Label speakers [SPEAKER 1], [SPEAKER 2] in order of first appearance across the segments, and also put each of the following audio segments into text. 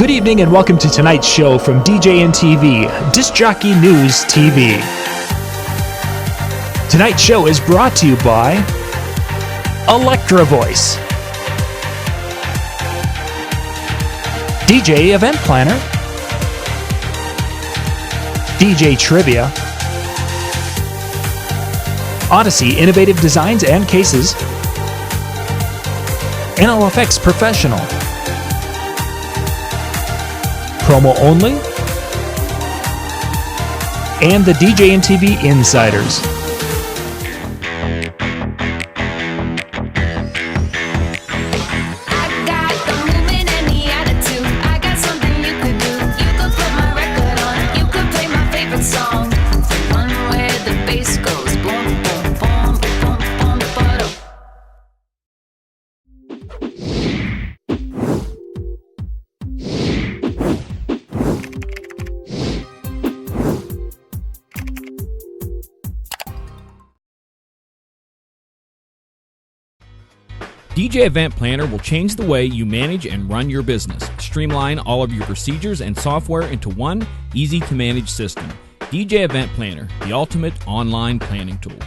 [SPEAKER 1] Good evening and welcome to tonight's show from DJNTV, Disc Jockey News TV. Tonight's show is brought to you by Electra Voice, DJ Event Planner, DJ Trivia, Odyssey Innovative Designs and Cases, NLFX Professional, Promo Only, and the DJNTV Insiders.
[SPEAKER 2] DJ Event Planner will change the way you manage and run your business. Streamline all of your procedures and software into one easy-to-manage system. DJ Event Planner, the ultimate online planning tool.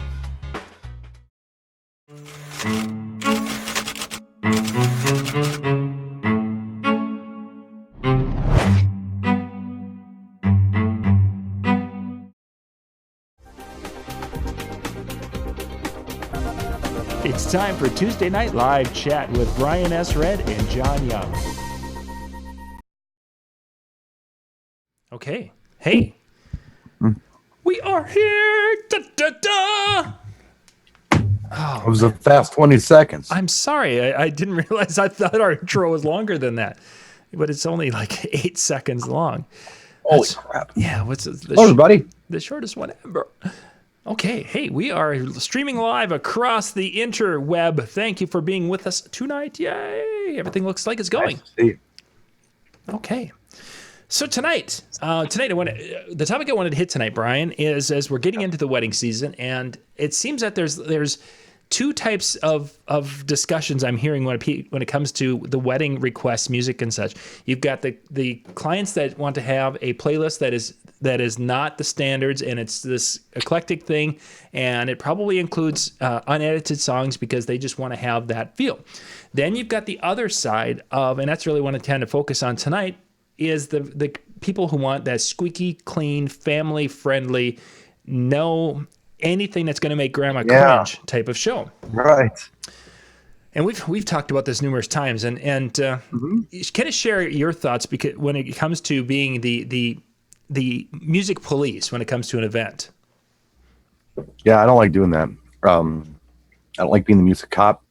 [SPEAKER 1] It's time for Tuesday Night Live Chat with Brian S. Red and John Young. Okay. Hey. We are here. Da, da, da. Oh,
[SPEAKER 3] it was a fast 20 seconds.
[SPEAKER 1] I'm sorry. I didn't realize. I thought our intro was longer than that. But it's only like 8 seconds long.
[SPEAKER 3] Holy crap.
[SPEAKER 1] Yeah. What's
[SPEAKER 3] Hello, everybody.
[SPEAKER 1] The shortest one ever. Okay, hey, we are streaming live across the interweb. Thank you for being with us tonight. Yay! Everything looks like it's going.
[SPEAKER 3] Nice to see you.
[SPEAKER 1] Okay. So tonight the topic I wanted to hit tonight, Brian, is as we're getting into the wedding season, and it seems that there's two types of discussions I'm hearing when it comes to the wedding requests, music and such. You've got the clients that want to have a playlist that is not the standards, and it's this eclectic thing, and it probably includes unedited songs because they just want to have that feel. Then you've got the other side of, and that's really what I tend to focus on tonight, is the people who want that squeaky clean, family friendly, no anything that's going to make grandma cringe type of show.
[SPEAKER 3] Right.
[SPEAKER 1] And we've talked about this numerous times, and kind of share your thoughts, because when it comes to being the music police when it comes to an event.
[SPEAKER 3] Yeah, I don't like doing that. I don't like being the music cop.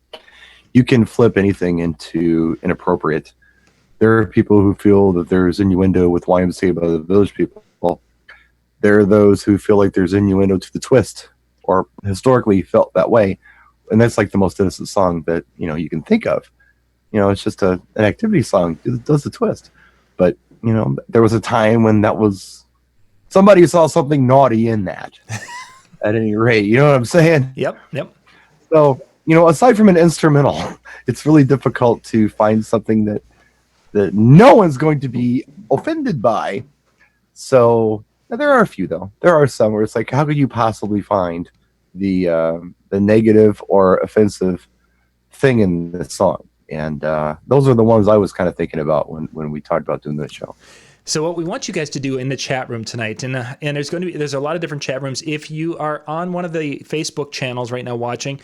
[SPEAKER 3] You can flip anything into inappropriate. There are people who feel that there's innuendo with YMCA by the Village People. There are those who feel like there's innuendo to the twist, or historically felt that way. And that's like the most innocent song that, you can think of. It's just an activity song. It does the twist. But, there was a time when that was, somebody saw something naughty in that at any rate. You know what I'm saying?
[SPEAKER 1] Yep.
[SPEAKER 3] So, aside from an instrumental, it's really difficult to find something that no one's going to be offended by. So there are a few, though. There are some where it's like, how could you possibly find the negative or offensive thing in this song? And those are the ones I was kind of thinking about when we talked about doing this show.
[SPEAKER 1] So what we want you guys to do in the chat room tonight, and there's a lot of different chat rooms. If you are on one of the Facebook channels right now watching,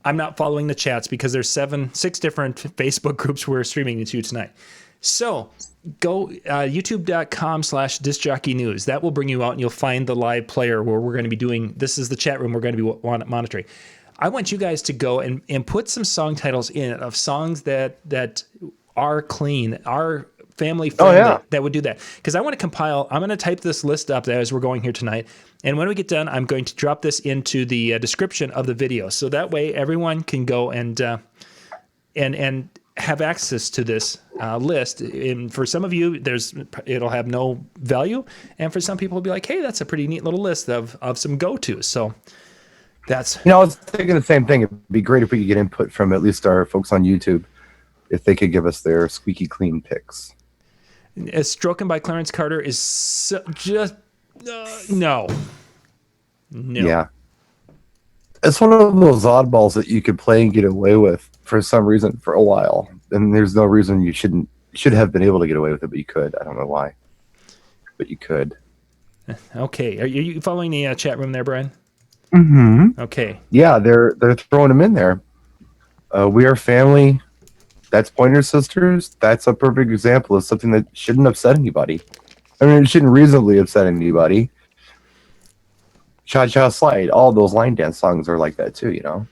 [SPEAKER 1] I'm not following the chats because there's 6 different Facebook groups we're streaming into tonight. So go youtube.com/discjockeynews. That will bring you out, and you'll find the live player where we're going to be doing. This is the chat room we're going to be monitoring. I want you guys to go and put some song titles in of songs that are clean, are family friendly, that would do that. Because I want to compile. I'm going to type this list up as we're going here tonight. And when we get done, I'm going to drop this into the description of the video, so that way everyone can go and have access to this list. And for some of you, it'll have no value, and for some people, it'll be like, hey, that's a pretty neat little list of some go-tos. So that's
[SPEAKER 3] I was thinking the same thing. It'd be great if we could get input from at least our folks on YouTube, if they could give us their squeaky clean picks.
[SPEAKER 1] Stroking by Clarence Carter is just no.
[SPEAKER 3] Yeah. It's one of those oddballs that you could play and get away with for some reason for a while. And there's no reason you should have been able to get away with it, but you could. I don't know why. But you could.
[SPEAKER 1] Okay. Are you following the chat room there, Brian?
[SPEAKER 3] Mm-hmm.
[SPEAKER 1] Okay.
[SPEAKER 3] Yeah, they're throwing them in there. We Are Family. That's Pointer Sisters. That's a perfect example of something that shouldn't upset anybody. I mean, it shouldn't reasonably upset anybody. Cha Cha Slide. All those line dance songs are like that too, you know.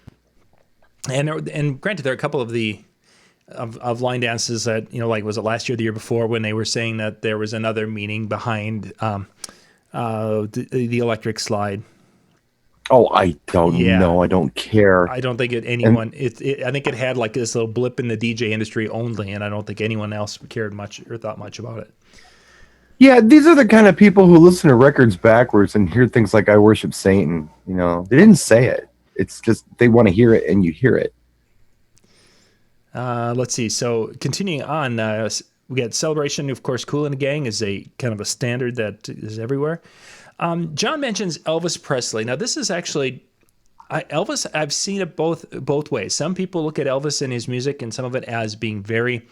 [SPEAKER 1] And granted, there are a couple of the of line dances that, you know, like, was it last year, the year before, when they were saying that there was another meaning behind the electric slide.
[SPEAKER 3] Oh, I don't know. I don't care.
[SPEAKER 1] I don't think I think it had like this little blip in the DJ industry only, and I don't think anyone else cared much or thought much about it.
[SPEAKER 3] Yeah, these are the kind of people who listen to records backwards and hear things like "I worship Satan." You know, they didn't say it. It's just they want to hear it, and you hear it.
[SPEAKER 1] Let's see. So continuing on, we got Celebration. Of course, Kool and the Gang is a kind of a standard that is everywhere. John mentions Elvis Presley. Now, this is actually Elvis. I've seen it both ways. Some people look at Elvis and his music, and some of it as being very,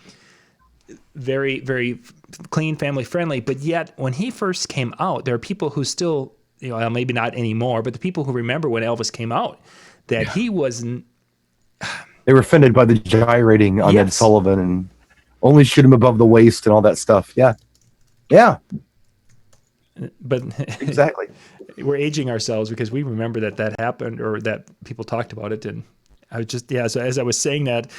[SPEAKER 1] very, very clean, family friendly. But yet, when he first came out, there are people who still, you know, maybe not anymore, but the people who remember when Elvis came out, that he wasn't.
[SPEAKER 3] They were offended by the gyrating on Ed Sullivan and only shoot him above the waist and all that stuff. Yeah.
[SPEAKER 1] But
[SPEAKER 3] exactly,
[SPEAKER 1] we're aging ourselves because we remember that happened, or that people talked about it. And I was just, so as I was saying that,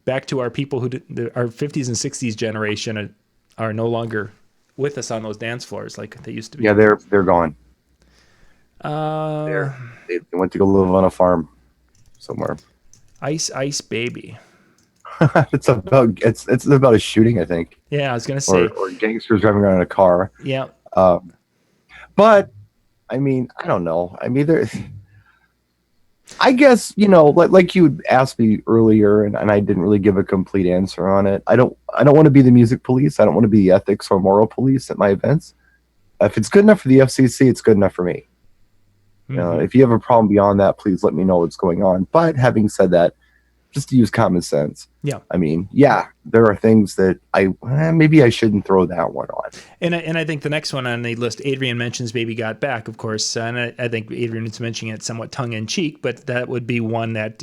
[SPEAKER 1] back to our people who our 50s and 60s generation are no longer with us on those dance floors like they used to be.
[SPEAKER 3] Yeah, they're gone. They went to go live on a farm somewhere.
[SPEAKER 1] Ice Baby.
[SPEAKER 3] it's about a shooting, I think.
[SPEAKER 1] Yeah, I was gonna say,
[SPEAKER 3] or gangsters driving around in a car.
[SPEAKER 1] Yeah.
[SPEAKER 3] But I mean, I don't know. I mean, I guess, you know, like you asked me earlier, and I didn't really give a complete answer on it. I don't want to be the music police. I don't want to be the ethics or moral police at my events. If it's good enough for the FCC, it's good enough for me. Mm-hmm. You know, if you have a problem beyond that, please let me know what's going on. But having said that, just to use common sense.
[SPEAKER 1] Yeah.
[SPEAKER 3] I mean, yeah, there are things that maybe I shouldn't throw that one on.
[SPEAKER 1] And I think the next one on the list, Adrian mentions Baby Got Back, of course. And I think Adrian is mentioning it somewhat tongue in cheek, but that would be one that,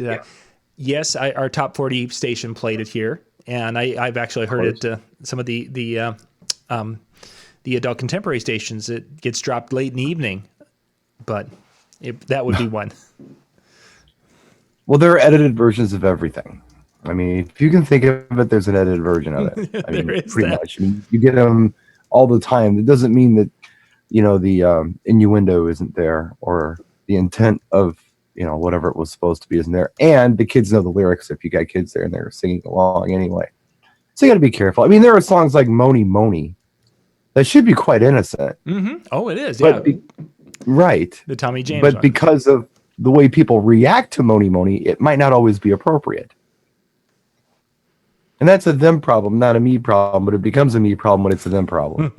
[SPEAKER 1] yes, our top 40 station played it here. And I've actually heard it, some of the adult contemporary stations, it gets dropped late in the evening, but that would be one.
[SPEAKER 3] Well, there are edited versions of everything. I mean, if you can think of it, there's an edited version of it. I mean, pretty much. I mean, you get them all the time. It doesn't mean that, you know, the innuendo isn't there, or the intent of, you know, whatever it was supposed to be isn't there. And the kids know the lyrics if you got kids there and they're singing along anyway. So you got to be careful. I mean, there are songs like Moni Moni that should be quite innocent.
[SPEAKER 1] Mm-hmm. Oh, it is. Yeah.
[SPEAKER 3] Right.
[SPEAKER 1] The Tommy James
[SPEAKER 3] But
[SPEAKER 1] one.
[SPEAKER 3] Because of the way people react to Moni Moni, it might not always be appropriate. And that's a them problem, not a me problem, but it becomes a me problem when it's a them problem.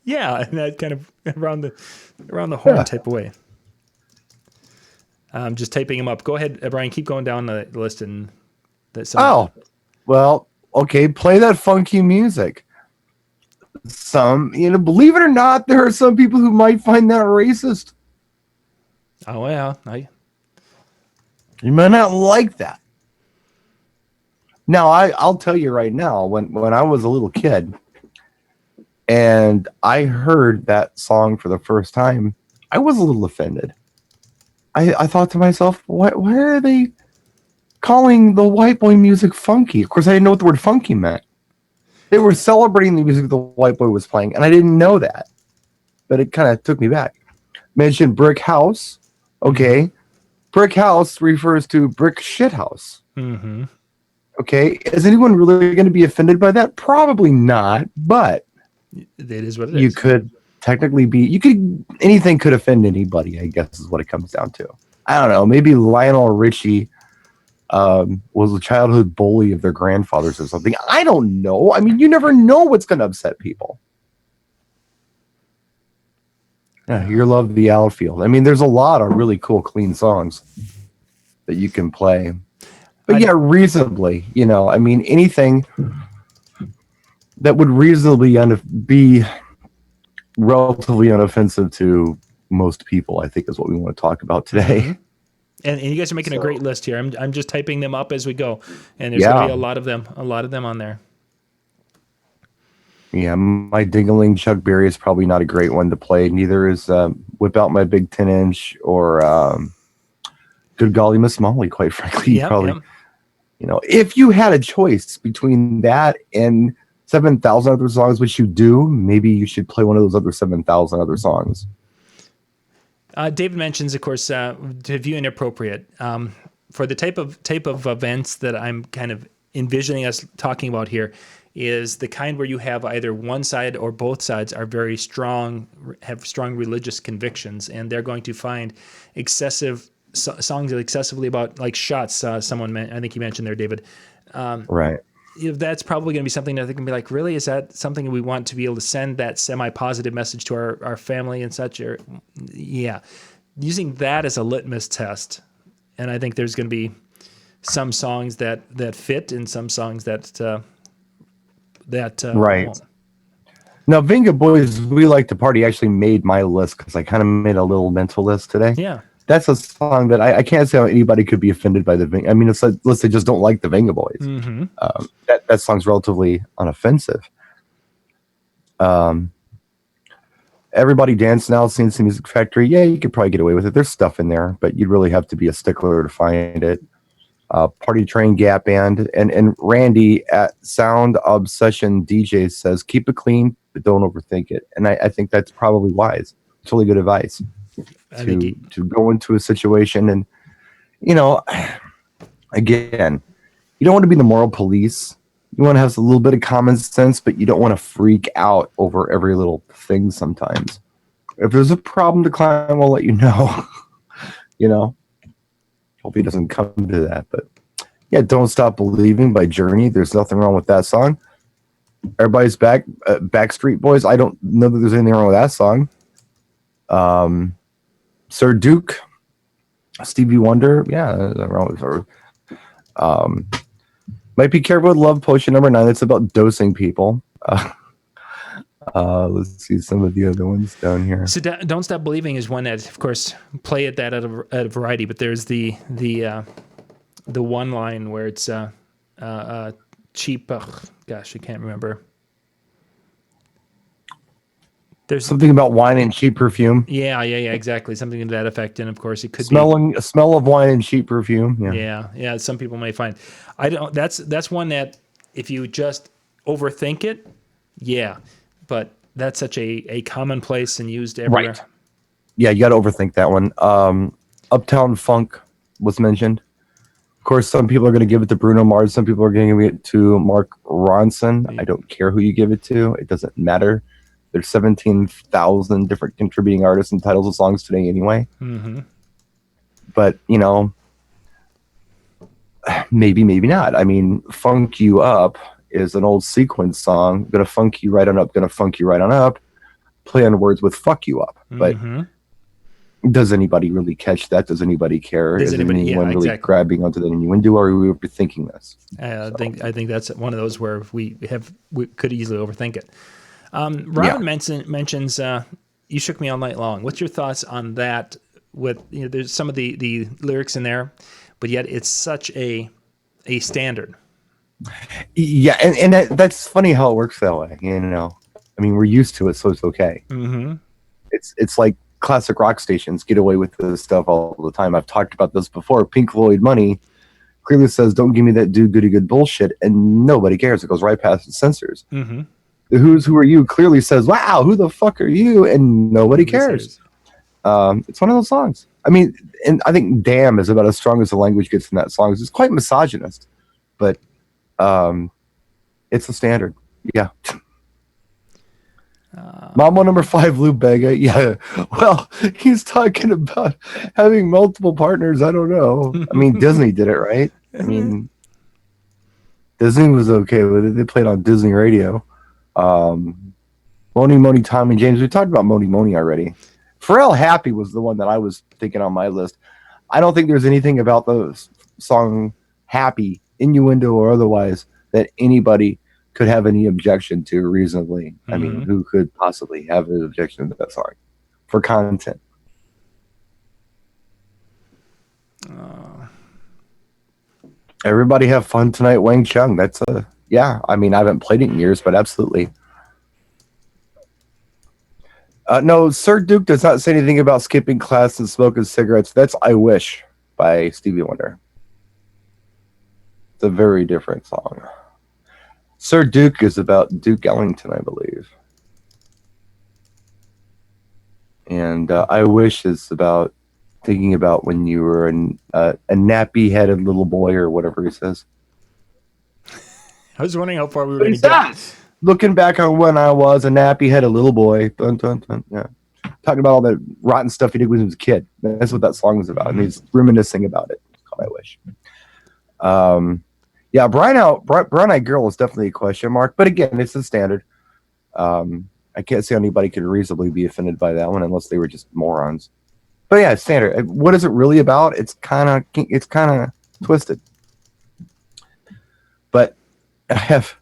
[SPEAKER 1] Yeah, and that kind of around the horn type of way. I'm just typing them up. Go ahead, Brian, keep going down the list. And
[SPEAKER 3] well, okay, play that funky music. Some, you know, believe it or not, there are some people who might find that racist.
[SPEAKER 1] Oh, yeah.
[SPEAKER 3] You might not like that. Now, I'll tell you right now, when I was a little kid and I heard that song for the first time, I was a little offended. I thought to myself, why are they calling the white boy music funky? Of course, I didn't know what the word funky meant. They were celebrating the music the white boy was playing, and I didn't know that. But it kind of took me back. Mentioned Brick House. Okay. Brick House refers to brick shit house. Mm-hmm. Okay. Is anyone really going to be offended by that? Probably not, but
[SPEAKER 1] it is what it is.
[SPEAKER 3] You could technically anything could offend anybody, I guess is what it comes down to. I don't know. Maybe Lionel Richie was a childhood bully of their grandfathers or something. I don't know. I mean, you never know what's going to upset people. Yeah, Your Love of the Outfield. I mean, there's a lot of really cool, clean songs that you can play. But yeah, reasonably, I mean, anything that would reasonably be relatively unoffensive to most people, I think, is what we want to talk about today.
[SPEAKER 1] Mm-hmm. And you guys are making a great list here. I'm just typing them up as we go, and there's going to be a lot of them on there.
[SPEAKER 3] Yeah, my Ding-a-ling Chuck Berry is probably not a great one to play. Neither is Whip Out My Big 10-inch or Good Golly Miss Molly, quite frankly. If you had a choice between that and 7,000 other songs, which you do, maybe you should play one of those other 7,000 other songs.
[SPEAKER 1] David mentions, of course, to view inappropriate. For the type of events that I'm kind of envisioning us talking about here is the kind where you have either one side or both sides are very strong, have strong religious convictions, and they're going to find excessive songs excessively about, like shots. I think you mentioned there, David.
[SPEAKER 3] Right.
[SPEAKER 1] That's probably going to be something that they can be like, really, is that something we want to be able to send that semi-positive message to our family and such? Or, yeah, using that as a litmus test. And I think there's going to be some songs that fit and some songs that
[SPEAKER 3] right.
[SPEAKER 1] won't.
[SPEAKER 3] Now, Venga Boys, We Like to Party actually made my list because I kind of made a little mental list today.
[SPEAKER 1] Yeah.
[SPEAKER 3] That's a song that I can't say how anybody could be offended by the Venga. I mean, it's like, let's say just don't like the Venga Boys.
[SPEAKER 1] Mm-hmm.
[SPEAKER 3] That song's relatively unoffensive. Everybody Dance Now, CNC Music Factory. Yeah, you could probably get away with it. There's stuff in there, but you'd really have to be a stickler to find it. Party Train, Gap Band, and Randy at Sound Obsession DJ says, keep it clean, but don't overthink it. And I think that's probably wise. It's really good advice. To go into a situation and, again, you don't want to be the moral police. You want to have a little bit of common sense, but you don't want to freak out over every little thing sometimes. If there's a problem to climb, I'll let you know. Hope he doesn't come to that. But yeah, Don't Stop Believing by Journey. There's nothing wrong with that song. Everybody's Back, Backstreet Boys. I don't know that there's anything wrong with that song. Sir Duke, Stevie Wonder, yeah, wrong with her. Might Be Careful with Love Potion number 9. That's about dosing people. Let's see some of the other ones down here.
[SPEAKER 1] So Don't Stop Believing is one that, of course, play at that at a variety. But there's the one line where it's cheap. Gosh, I can't remember. There's
[SPEAKER 3] something about wine and cheap perfume.
[SPEAKER 1] Yeah, exactly. Something to that effect. And of course, it could
[SPEAKER 3] be a smell of wine and cheap perfume.
[SPEAKER 1] Yeah. Some people may find. I don't. That's one that if you just overthink it, yeah. But that's such a commonplace and used everywhere.
[SPEAKER 3] Right. Yeah, you got to overthink that one. Uptown Funk was mentioned. Of course, some people are going to give it to Bruno Mars. Some people are going to give it to Mark Ronson. I don't care who you give it to. It doesn't matter. There's 17,000 different contributing artists and titles of songs today anyway.
[SPEAKER 1] Mm-hmm.
[SPEAKER 3] But, maybe not. I mean, Funk You Up is an old sequence song. Gonna funk you right on up, gonna funk you right on up. Play on words with fuck you up. But does anybody really catch that? Does anybody care? Is anyone really grabbing onto the innuendo, or are we overthinking this?
[SPEAKER 1] I think that's one of those where we could easily overthink it. Robin mentions You Shook Me All Night Long. What's your thoughts on that? With there's some of the lyrics in there, but yet it's such a standard.
[SPEAKER 3] Yeah, and that's funny how it works that way. I mean, we're used to it, so it's okay.
[SPEAKER 1] Mm-hmm.
[SPEAKER 3] It's like classic rock stations get away with this stuff all the time. I've talked about this before. Pink Floyd Money clearly says, "Don't give me that do goody good bullshit," and nobody cares. It goes right past the censors.
[SPEAKER 1] Mm-hmm.
[SPEAKER 3] The Who Are You clearly says, "Wow, who the fuck are you?" and nobody cares. It's one of those songs. I mean, and I think "Damn" is about as strong as the language gets in that song. It's quite misogynist, but it's a standard. Yeah. Mambo number 5, Lou Bega. Yeah. Well, he's talking about having multiple partners. I don't know. I mean, Disney did it, right? I mean, Disney was okay with it. They played on Disney radio. Moni Moni Tommy James. We talked about Moni Moni already. Pharrell Happy was the one that I was thinking on my list. I don't think there's anything about the song Happy, innuendo or otherwise, that anybody could have any objection to reasonably. I mean, who could possibly have an objection to that song for content? Everybody have fun tonight, Wang Chung. That's yeah. I mean, I haven't played it in years, but absolutely. No, Sir Duke does not say anything about skipping class and smoking cigarettes. That's I Wish by Stevie Wonder. It's a very different song. Sir Duke is about Duke Ellington, I believe. And I Wish is about thinking about when you were a nappy-headed little boy or whatever he says.
[SPEAKER 1] I was wondering how far we were going to get.
[SPEAKER 3] Looking back on when I was a nappy-headed little boy. Dun, dun, dun, yeah. Talking about all the rotten stuff he did when he was a kid. That's what that song is about. And he's reminiscing about it. It's called I Wish. Yeah, Brown Eyed Girl is definitely a question mark. But again, it's the standard. I can't see anybody could reasonably be offended by that one unless they were just morons. But yeah, standard. What is it really about? It's kind of twisted. But I've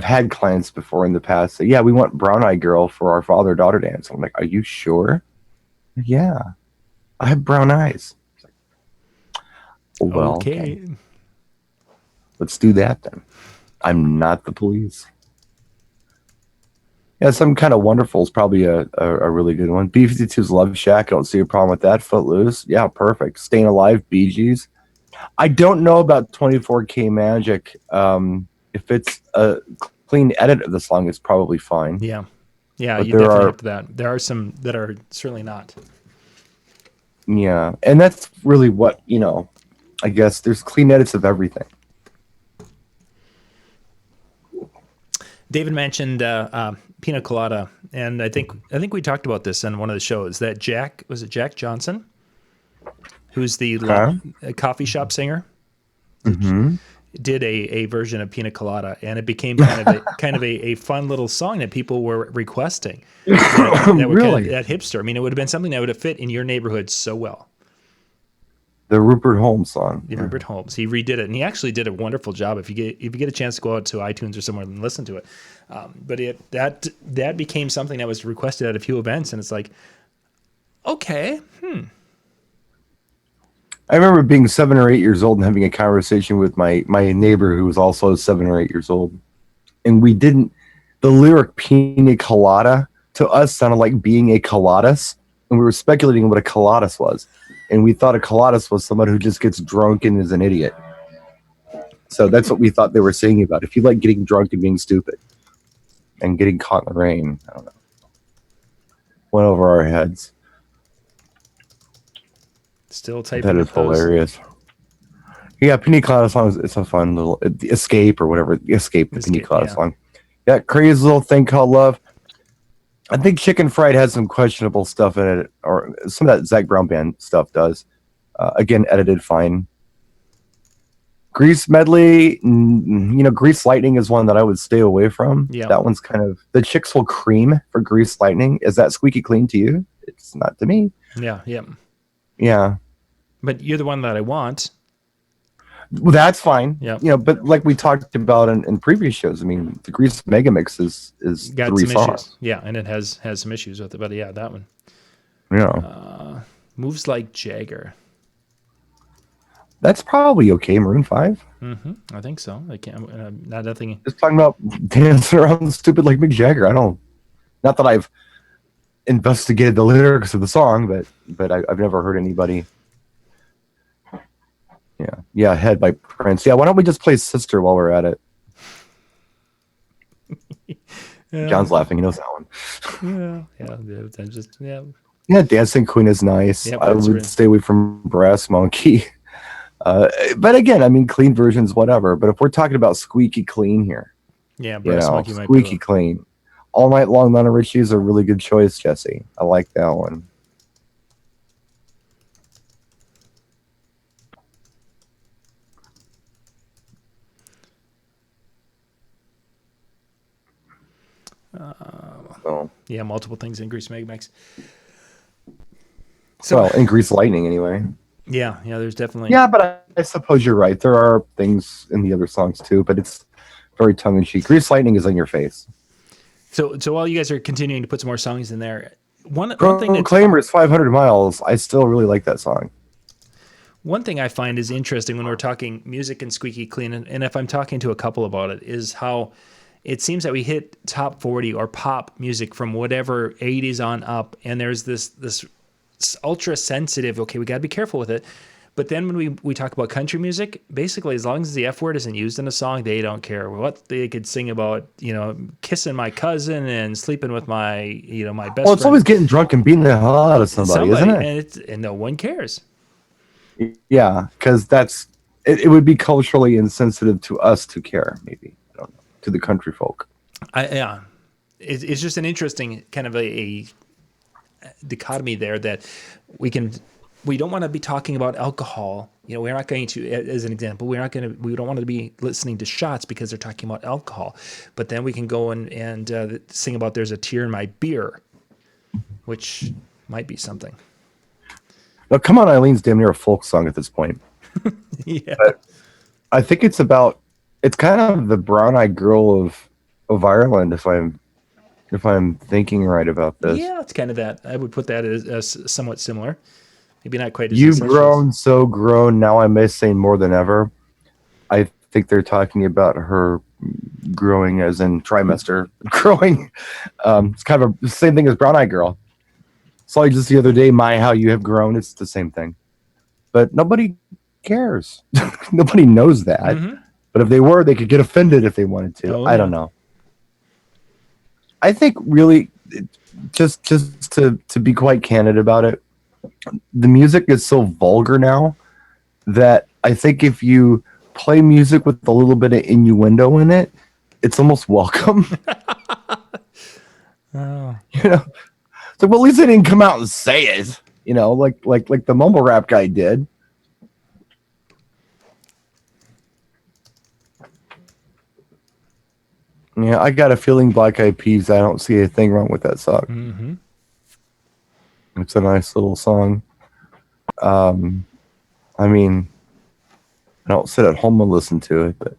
[SPEAKER 3] had clients before in the past say, yeah, we want Brown Eyed Girl for our father-daughter dance. I'm like, are you sure? Yeah, I have brown eyes. Like, well, okay. Let's do that then. I'm not the police. Yeah, Some Kind of Wonderful is probably a really good one. B-52's Love Shack. I don't see a problem with that. Footloose. Yeah, perfect. Staying Alive, Bee Gees. I don't know about 24K Magic. If it's a clean edit of the song, it's probably fine.
[SPEAKER 1] Yeah, but you definitely have that. There are some that are certainly not.
[SPEAKER 3] Yeah, and that's really what, I guess there's clean edits of everything.
[SPEAKER 1] David mentioned Pina Colada, and I think we talked about this on one of the shows, that Jack Johnson, who's the coffee shop singer, did a version of Pina Colada, and it became kind of a fun little song that people were requesting. That were
[SPEAKER 3] Really?
[SPEAKER 1] that hipster. I mean, it would have been something that would have fit in your neighborhood so well.
[SPEAKER 3] The Rupert Holmes song.
[SPEAKER 1] Yeah, Rupert Holmes. He redid it, and he actually did a wonderful job. If you get a chance to go out to iTunes or somewhere and listen to it, but that became something that was requested at a few events, and it's like, okay,
[SPEAKER 3] I remember being 7 or 8 years old and having a conversation with my neighbor who was also 7 or 8 years old, and the lyric "Pina Colada" to us sounded like being a coladas, and we were speculating what a coladas was. And we thought a coladas was someone who just gets drunk and is an idiot. So that's what we thought they were saying about. If you like getting drunk and being stupid and getting caught in the rain, I don't know. Went over our heads.
[SPEAKER 1] Still typing.
[SPEAKER 3] That is hilarious. Yeah, Pina Colada song it's a fun little Escape or whatever. Escape, the Pina Colada song. Yeah, crazy little thing called Love. I think Chicken Fried has some questionable stuff in it, or some of that Zach Brown Band stuff does. Again, edited fine. Grease Medley, Grease Lightning is one that I would stay away from.
[SPEAKER 1] Yeah.
[SPEAKER 3] That one's kind of the Chicks Will Cream for Grease Lightning. Is that squeaky clean to you? It's not to me. Yeah.
[SPEAKER 1] But you're the one that I want.
[SPEAKER 3] Well, that's fine.
[SPEAKER 1] Yeah.
[SPEAKER 3] But like we talked about in previous shows, I mean, the Grease Mega Mix is
[SPEAKER 1] got
[SPEAKER 3] 3
[SPEAKER 1] some
[SPEAKER 3] songs.
[SPEAKER 1] issues. Yeah, and it has some issues with it, but yeah, that one.
[SPEAKER 3] Yeah.
[SPEAKER 1] Moves Like Jagger.
[SPEAKER 3] That's probably okay. Maroon 5.
[SPEAKER 1] I think so. I can't. Nothing.
[SPEAKER 3] Just talking about dancing around stupid like Mick Jagger. Not that I've investigated the lyrics of the song, but I've never heard anybody. Yeah, Head by Prince. Yeah, why don't we just play Sister while we're at it? John's laughing. He knows that one. Yeah, Dancing Queen is nice.
[SPEAKER 1] Yep,
[SPEAKER 3] I would stay away from Brass Monkey. But again, I mean, clean versions, whatever. But if we're talking about squeaky clean here,
[SPEAKER 1] Brass Monkey might
[SPEAKER 3] squeaky clean. All Night Long, Lionel Richie is a really good choice, Jesse. I like that one. So,
[SPEAKER 1] Yeah, multiple things in Grease Megamix.
[SPEAKER 3] well, in Grease Lightning anyway.
[SPEAKER 1] Yeah, there's definitely.
[SPEAKER 3] Yeah, but I suppose you're right. There are things in the other songs too, but it's very tongue in cheek. Grease Lightning is in your face.
[SPEAKER 1] So while you guys are continuing to put some more songs in there, one thing that's
[SPEAKER 3] Proclaimers 500 Miles. I still really like that song.
[SPEAKER 1] one thing I find is interesting when we're talking music and Squeaky Clean, and if I'm talking to a couple about it, is how it seems that we hit top 40 or pop music from whatever 80s on up, and there's this ultra sensitive. Okay, we got to be careful with it. But then when we talk about country music, basically as long as the F word isn't used in a song, they don't care what they could sing about. Kissing my cousin and sleeping with my my best.
[SPEAKER 3] Well, it's
[SPEAKER 1] friend.
[SPEAKER 3] always getting drunk and beating the hell out of somebody, isn't it?
[SPEAKER 1] And no one cares.
[SPEAKER 3] Yeah, because it would be culturally insensitive to us to care. Maybe I don't know, to the country folk.
[SPEAKER 1] It's just an interesting kind of a dichotomy there that we don't want to be talking about alcohol. We're not going to, as an example, we don't want to be listening to shots because they're talking about alcohol. But then we can go and sing about there's a tear in my beer, which might be something.
[SPEAKER 3] Now, Come On Eileen's damn near a folk song at this point.
[SPEAKER 1] Yeah.
[SPEAKER 3] But I think it's kind of the brown-eyed girl of Ireland, if I'm thinking right about this.
[SPEAKER 1] Yeah, it's kind of that. I would put that as somewhat similar. Maybe not quite as
[SPEAKER 3] You've
[SPEAKER 1] incestuous.
[SPEAKER 3] grown so grown, now I may say more than ever. I think they're talking about her growing as in trimester growing. It's kind of the same thing as Brown Eyed Girl. Saw you just the other day, My How You Have Grown. It's the same thing. But nobody cares. Nobody knows that. Mm-hmm. But if they were, they could get offended if they wanted to. I don't know. I think really, just to be quite candid about it, the music is so vulgar now that I think if you play music with a little bit of innuendo in it, it's almost welcome.
[SPEAKER 1] Oh.
[SPEAKER 3] So well, at least they didn't come out and say it, like the mumble rap guy did. Yeah, I got a feeling Black Eyed Peas, I don't see a thing wrong with that song.
[SPEAKER 1] Mm-hmm.
[SPEAKER 3] It's a nice little song. I mean, I don't sit at home and listen to it, but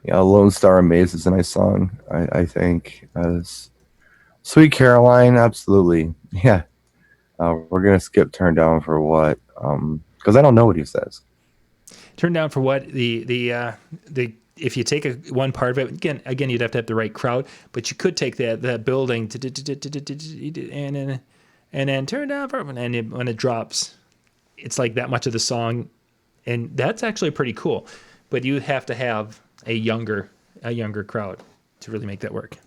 [SPEAKER 3] yeah, Lone Star Maze is a nice song, I think. Sweet Caroline, absolutely. Yeah. We're going to skip Turn Down for What? Because I don't know what he says.
[SPEAKER 1] Turn Down for What? The if you take one part of it, again, you'd have to have the right crowd, but you could take that building and then turn down for, and when it drops, it's like that much of the song, and that's actually pretty cool. But you have to have a younger crowd to really make that work.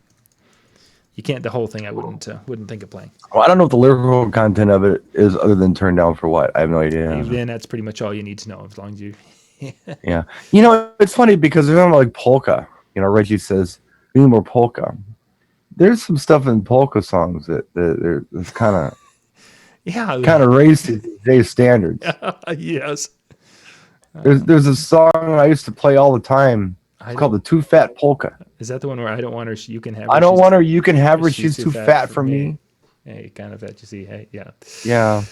[SPEAKER 1] You can't the whole thing. I wouldn't think of playing.
[SPEAKER 3] Well, I don't know what the lyrical content of it is other than Turn Down for What. I have no idea.
[SPEAKER 1] Then that's pretty much all you need to know, as long as you.
[SPEAKER 3] Yeah. It's funny because there's something like polka. Reggie says, we need more polka. There's some stuff in polka songs that's kind of raised to today's standards.
[SPEAKER 1] Yes.
[SPEAKER 3] There's a song I used to play all the time called the Too Fat Polka.
[SPEAKER 1] Is that the one where I don't want her, you can have her?
[SPEAKER 3] I don't want her, you can have her, she's too fat for me.
[SPEAKER 1] Hey, kind of fat, you see. Hey, yeah.
[SPEAKER 3] Yeah.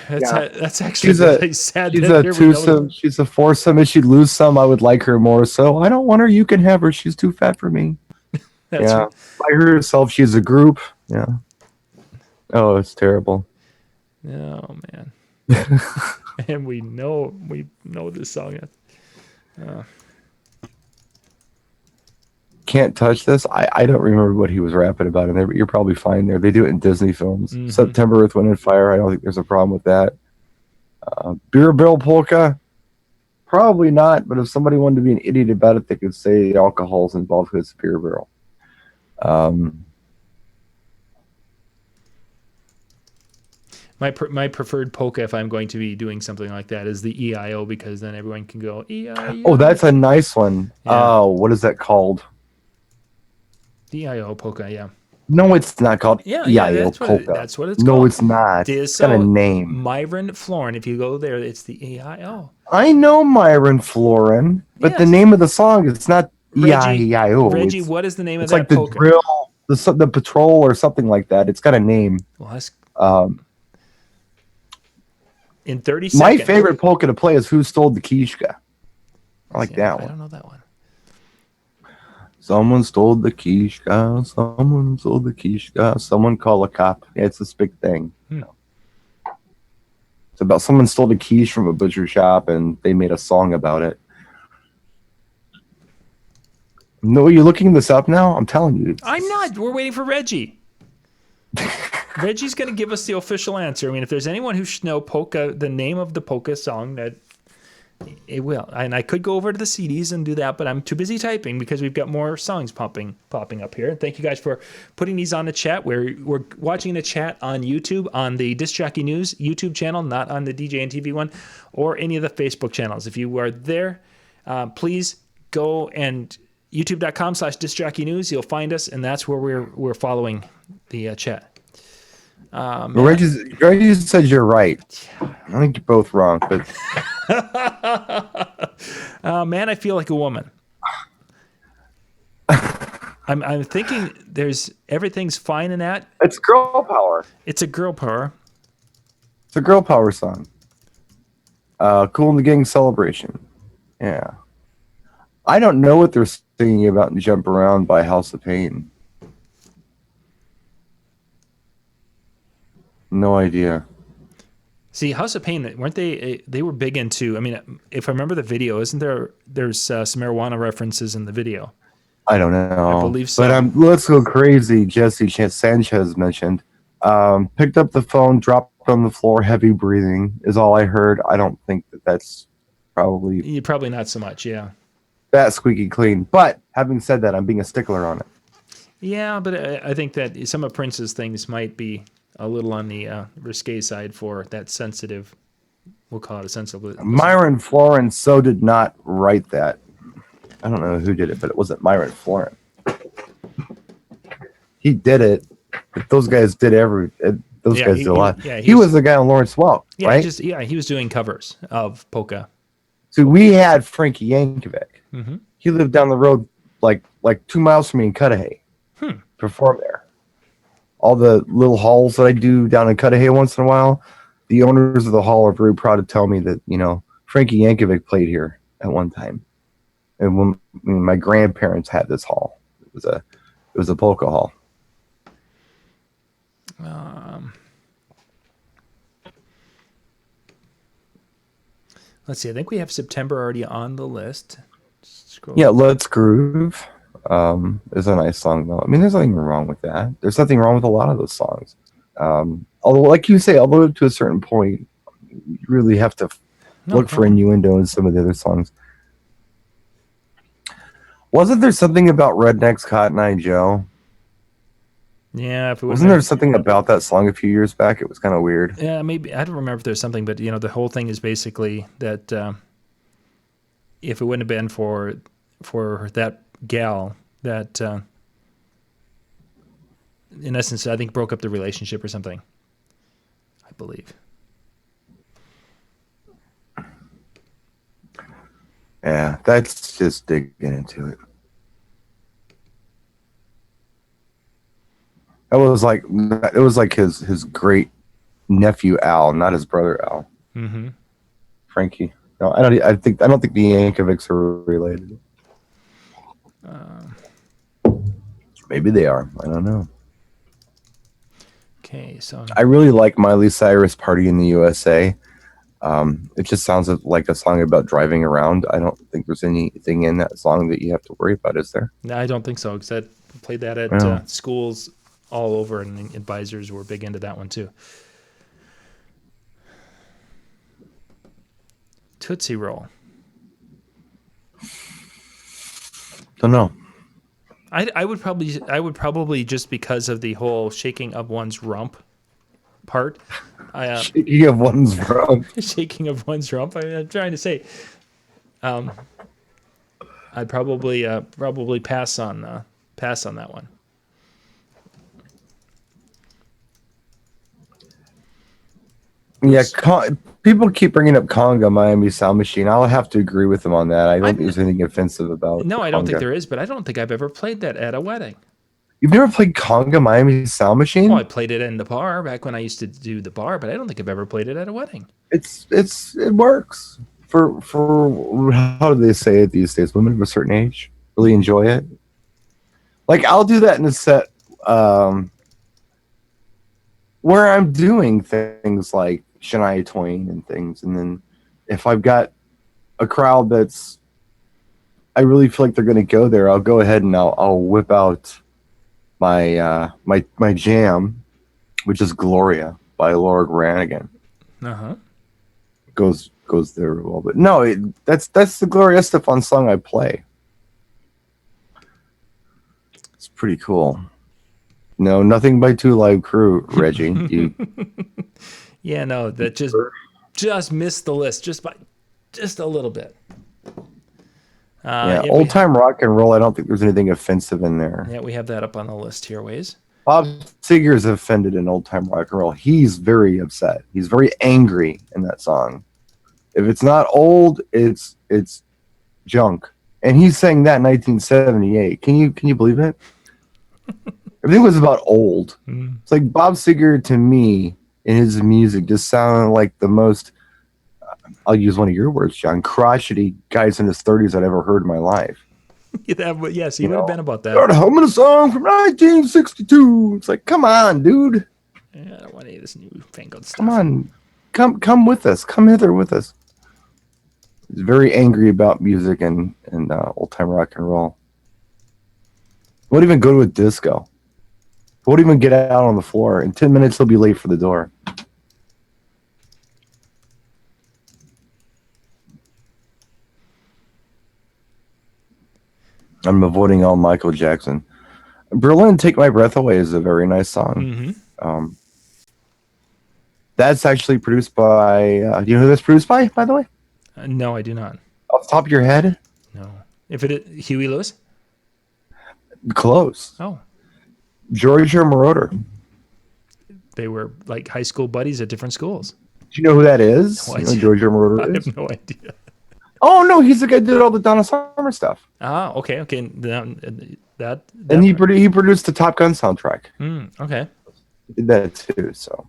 [SPEAKER 1] That's actually really sad.
[SPEAKER 3] She's a twosome. She's a foursome. If she'd lose some, I would like her more. So I don't want her. You can have her. She's too fat for me. By herself, she's a group. Yeah. Oh, it's terrible.
[SPEAKER 1] Oh man. And we know this song.
[SPEAKER 3] Can't Touch This. I don't remember what he was rapping about in there, but you're probably fine there. They do it in Disney films. Mm-hmm. September, Earth, Wind, and Fire. I don't think there's a problem with that. Beer Barrel Polka. Probably not, but if somebody wanted to be an idiot about it, they could say alcohol's involved with Beer Barrel.
[SPEAKER 1] My preferred polka, if I'm going to be doing something like that, is the EIO, because then everyone can go EIO.
[SPEAKER 3] Oh, that's a nice one. Yeah. What is that called?
[SPEAKER 1] EIO polka, yeah.
[SPEAKER 3] No, it's not called EIO polka.
[SPEAKER 1] That's what it's called.
[SPEAKER 3] No, it's not. It's got a name.
[SPEAKER 1] Myron Florin. If you go there, it's the EIO.
[SPEAKER 3] I know Myron Florin, but the name of the song, it's not E-I-E-I-O.
[SPEAKER 1] Reggie, what is the name of
[SPEAKER 3] It's
[SPEAKER 1] that
[SPEAKER 3] like the
[SPEAKER 1] polka?
[SPEAKER 3] drill, the patrol or something like that. It's got a name.
[SPEAKER 1] Well, that's
[SPEAKER 3] Um,
[SPEAKER 1] in 30
[SPEAKER 3] my
[SPEAKER 1] seconds.
[SPEAKER 3] favorite polka to play is Who Stole the Kishka. I like
[SPEAKER 1] See,
[SPEAKER 3] that
[SPEAKER 1] I
[SPEAKER 3] one.
[SPEAKER 1] don't know that one.
[SPEAKER 3] Someone stole the Kishka. Someone stole the Kishka. Someone call a cop. Yeah, it's this big thing. It's about someone stole the quiche from a butcher shop and they made a song about it. No, you're looking this up now? I'm telling you.
[SPEAKER 1] I'm not. We're waiting for Reggie. Reggie's going to give us the official answer. I mean, if there's anyone who should know polka, the name of the polka song, that it will. And I could go over to the CDs and do that, but I'm too busy typing because we've got more songs popping up here. Thank you guys for putting these on the chat. We're watching the chat on YouTube, on the Disc Jockey News YouTube channel, not on the DJNTV one, or any of the Facebook channels. If you are there, please go and youtube.com/discjockeynews. You'll find us, and that's where we're following the chat.
[SPEAKER 3] Reggie says you're right. I think you're both wrong, but
[SPEAKER 1] man, I feel like a woman. I'm thinking everything's fine in that.
[SPEAKER 3] it's girl power.
[SPEAKER 1] It's a girl power.
[SPEAKER 3] It's a girl power song. Cool in the Gang Celebration. Yeah. I don't know what they're singing about in Jump Around by House of Pain. No idea.
[SPEAKER 1] See, House of Pain, weren't they? They were big into. I mean, if I remember the video, isn't there's some marijuana references in the video?
[SPEAKER 3] I don't know.
[SPEAKER 1] I believe so.
[SPEAKER 3] But let's go crazy. Jesse Sanchez mentioned. Picked up the phone, dropped on the floor, heavy breathing is all I heard. I don't think that's probably
[SPEAKER 1] not so much. Yeah.
[SPEAKER 3] that squeaky clean. But having said that, I'm being a stickler on it.
[SPEAKER 1] Yeah, but I think that some of Prince's things might be a little on the risque side for that sensitive. We'll call it a sensitive.
[SPEAKER 3] Myron Florence did not write that. I don't know who did it, but it wasn't Myron Florence. He did it. But those guys did Those guys did a lot. He was the guy on Lawrence Welk, right?
[SPEAKER 1] He was doing covers of polka.
[SPEAKER 3] So we had Frankie Yankovic.
[SPEAKER 1] Mm-hmm.
[SPEAKER 3] He lived down the road, like 2 miles from me in Cudahy. Performed there. All the little halls that I do down in Cudahy once in a while, the owners of the hall are very proud to tell me that Frankie Yankovic played here at one time. And when my grandparents had this hall, it was a polka hall.
[SPEAKER 1] Let's see. I think we have September already on the list.
[SPEAKER 3] Yeah, Let's Groove is a nice song, though. I mean, there's nothing wrong with that. There's nothing wrong with a lot of those songs. Although, like you say, although to a certain point, you really have to look for innuendo in some of the other songs. Wasn't there something about Redneck's Cotton Eye Joe?
[SPEAKER 1] Yeah,
[SPEAKER 3] wasn't there something about that song a few years back? It was kind of weird.
[SPEAKER 1] Yeah, maybe I don't remember if there's something, but the whole thing is basically that if it wouldn't have been for that gal, that in essence I think broke up the relationship or something. I believe.
[SPEAKER 3] Yeah, that's just digging into it. It was like his great nephew Al, not his brother Al.
[SPEAKER 1] Mm-hmm.
[SPEAKER 3] Frankie. No, I don't think the Yankovics are related. Maybe they are. I don't know.
[SPEAKER 1] Okay, so
[SPEAKER 3] I really like Miley Cyrus' "Party in the USA." It just sounds like a song about driving around. I don't think there's anything in that song that you have to worry about, is there?
[SPEAKER 1] No, I don't think so, because I played that at schools all over, and advisors were big into that one too. Tootsie Roll.
[SPEAKER 3] Don't know.
[SPEAKER 1] I would probably just because of the whole shaking of one's rump part.
[SPEAKER 3] Shaking of one's rump.
[SPEAKER 1] Shaking of one's rump. I'm trying to say. I'd probably pass on that one.
[SPEAKER 3] Yeah, People keep bringing up conga, Miami Sound Machine. I'll have to agree with them on that. I don't think there's anything offensive about
[SPEAKER 1] No,
[SPEAKER 3] the
[SPEAKER 1] I don't think
[SPEAKER 3] conga.
[SPEAKER 1] there is, but I don't think I've ever played that at a wedding.
[SPEAKER 3] You've never played conga, Miami Sound
[SPEAKER 1] Oh, I
[SPEAKER 3] Machine?
[SPEAKER 1] played it in the bar back when I used to do the bar, but I don't think I've ever played it at a wedding.
[SPEAKER 3] It works for how do they say it these days? Women of a certain age really enjoy it. Like I'll do that in a set where I'm doing things like Shania Twain and things, and then if I've got a crowd that's I really feel like they're going to go there, I'll go ahead and I'll whip out my jam, which is Gloria by Laura Branigan.
[SPEAKER 1] Uh-huh.
[SPEAKER 3] Goes there a little bit. No, that's the Gloria Estefan song I play. It's pretty cool. No, nothing by Two Live Crew, Reggie. You
[SPEAKER 1] Yeah, no, that just missed the list just a little bit.
[SPEAKER 3] yeah, old time rock and roll. I don't think there's anything offensive in there.
[SPEAKER 1] Yeah, we have that up on the list here, Waze.
[SPEAKER 3] Bob Seger is offended in old time rock and roll. He's very upset. He's very angry in that song. If it's not old, it's junk. And he's saying that in 1978. Can you believe it? Everything was about old. It's like Bob Seger to me in his music just sounded like the most. I'll use one of your words, John. Crotchety guys in his 30s I'd ever heard in my life.
[SPEAKER 1] Yes, he would have been about that.
[SPEAKER 3] Started humming a song from 1962. It's like, come on, dude.
[SPEAKER 1] Yeah, I don't want any of this newfangled stuff.
[SPEAKER 3] Come on. Come with us. Come hither with us. He's very angry about music and old time rock and roll. Won't even go to a disco. Won't even get out on the floor. In 10 minutes, he'll be late for the door. I'm avoiding all Michael Jackson. Berlin, Take My Breath Away is a very nice song.
[SPEAKER 1] Mm-hmm.
[SPEAKER 3] That's actually produced by, do you know who that's produced by the way?
[SPEAKER 1] No, I do not.
[SPEAKER 3] Off the top of your head?
[SPEAKER 1] No. If it is Huey Lewis?
[SPEAKER 3] Close.
[SPEAKER 1] Oh.
[SPEAKER 3] Georgia Moroder.
[SPEAKER 1] They were like high school buddies at different schools.
[SPEAKER 3] Do you know who that is?
[SPEAKER 1] No,
[SPEAKER 3] You know who Georgia Moroder
[SPEAKER 1] I
[SPEAKER 3] is?
[SPEAKER 1] have no idea.
[SPEAKER 3] Oh, no, he's the guy that did all the Donna Summer stuff.
[SPEAKER 1] Ah, okay. That
[SPEAKER 3] And he produced the Top Gun soundtrack.
[SPEAKER 1] Okay.
[SPEAKER 3] He did that too, so.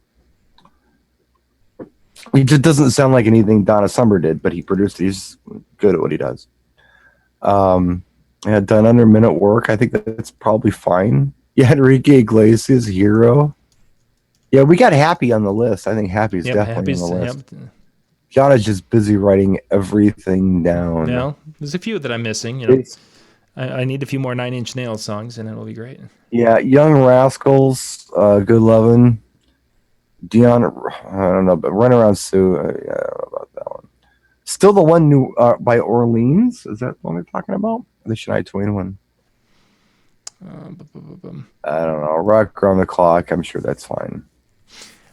[SPEAKER 3] He just doesn't sound like anything Donna Summer did, but he produced it. He's good at what he does. Yeah, done under minute work. I think that's probably fine. Yeah, Enrique Iglesias, Hero. Yeah, we got Happy on the list. I think Happy's definitely on the list. John is just busy writing everything down.
[SPEAKER 1] No, there's a few that I'm missing. You know, I need a few more Nine Inch Nails songs, and it'll be great.
[SPEAKER 3] Yeah, Young Rascals, Good Lovin', Dion. I don't know, but Run Around Sue. Yeah, I don't know about that one. Still the one new by Orleans. Is that the one they're talking about? The Shania Twain one. I don't know. Rock Around the Clock. I'm sure that's fine.